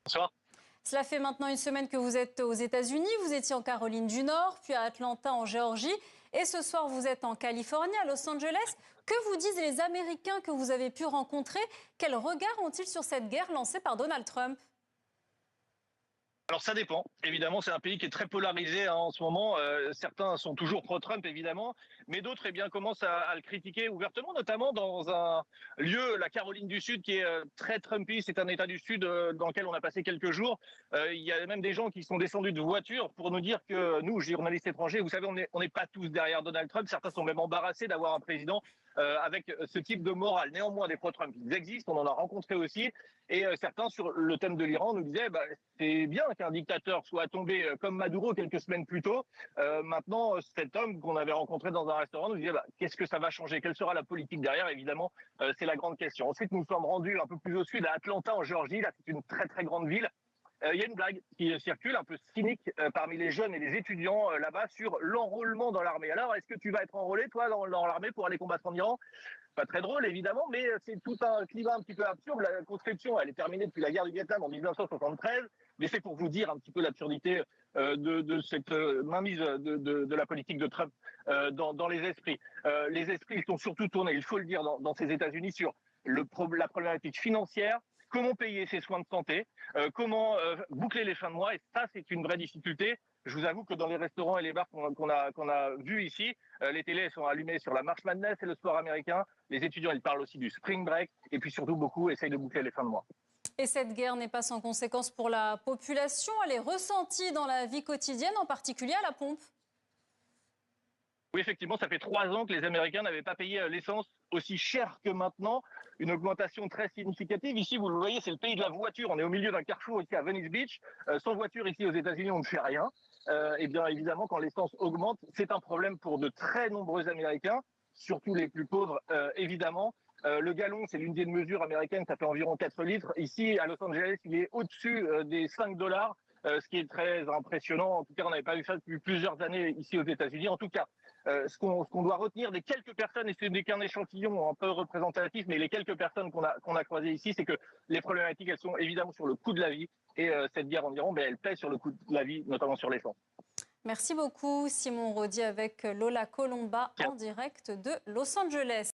Bonsoir. Cela fait maintenant une semaine que vous êtes aux États-Unis, vous étiez en Caroline du Nord, puis à Atlanta en Géorgie, et ce soir vous êtes en Californie, à Los Angeles. Que vous disent les Américains que vous avez pu rencontrer? Quel regard ont-ils sur cette guerre lancée par Donald Trump? Alors ça dépend. Évidemment, c'est un pays qui est très polarisé en ce moment. Certains sont toujours pro-Trump, évidemment, mais d'autres commencent à le critiquer ouvertement, notamment dans un lieu, la Caroline du Sud, qui est très Trumpiste. C'est un État du Sud dans lequel on a passé quelques jours. Il y a même des gens qui sont descendus de voitures pour nous dire que nous, journalistes étrangers, vous savez, on n'est pas tous derrière Donald Trump. Certains sont même embarrassés d'avoir un président avec ce type de morale. Néanmoins, des pro-Trump, ils existent, on en a rencontré aussi. Et certains, sur le thème de l'Iran, nous disaient c'est bien qu'un dictateur soit tombé comme Maduro quelques semaines plus tôt. Maintenant, cet homme qu'on avait rencontré dans un restaurant nous disait qu'est-ce que ça va changer? Quelle sera la politique derrière? Évidemment, c'est la grande question. Ensuite, nous sommes rendus un peu plus au sud, à Atlanta, en Géorgie. Là, c'est une très, très grande ville. Il y a une blague qui circule, un peu cynique, parmi les jeunes et les étudiants là-bas sur l'enrôlement dans l'armée. Alors, est-ce que tu vas être enrôlé, toi, dans l'armée pour aller combattre en Iran? Pas très drôle, évidemment, mais c'est tout un climat un petit peu absurde. La conscription, elle est terminée depuis la guerre du Vietnam en 1973, mais c'est pour vous dire un petit peu l'absurdité de cette mainmise de la politique de Trump dans les esprits. Les esprits sont surtout tournés, il faut le dire, dans ces États-Unis sur la problématique financière. Comment payer ses soins de santé, comment boucler les fins de mois, et ça, c'est une vraie difficulté. Je vous avoue que dans les restaurants et les bars qu'on a vus ici, les télés sont allumées sur la March Madness et le sport américain. Les étudiants, ils parlent aussi du spring break, et puis surtout, beaucoup essayent de boucler les fins de mois. Et cette guerre n'est pas sans conséquence pour la population, elle est ressentie dans la vie quotidienne, en particulier à la pompe. Oui, effectivement, ça fait 3 ans que les Américains n'avaient pas payé l'essence aussi cher que maintenant. Une augmentation très significative. Ici, vous le voyez, c'est le pays de la voiture. On est au milieu d'un carrefour ici à Venice Beach. Sans voiture ici aux États-Unis, on ne fait rien. Et bien évidemment, quand l'essence augmente, c'est un problème pour de très nombreux Américains, surtout les plus pauvres, évidemment. Le gallon, c'est l'unité de mesure américaine, ça fait environ 4 litres. Ici, à Los Angeles, il est au-dessus des $5. Ce qui est très impressionnant. En tout cas, on n'avait pas vu ça depuis plusieurs années ici aux États-Unis. En tout cas, ce qu'on doit retenir des quelques personnes, et ce n'est qu'un échantillon un peu représentatif, mais les quelques personnes qu'on a croisées ici, c'est que les problématiques, elles sont évidemment sur le coût de la vie. Et cette guerre en Iran, elle pèse sur le coût de la vie, notamment sur l'essence. Merci beaucoup, Simon Rodi, avec Lola Colomba en direct de Los Angeles.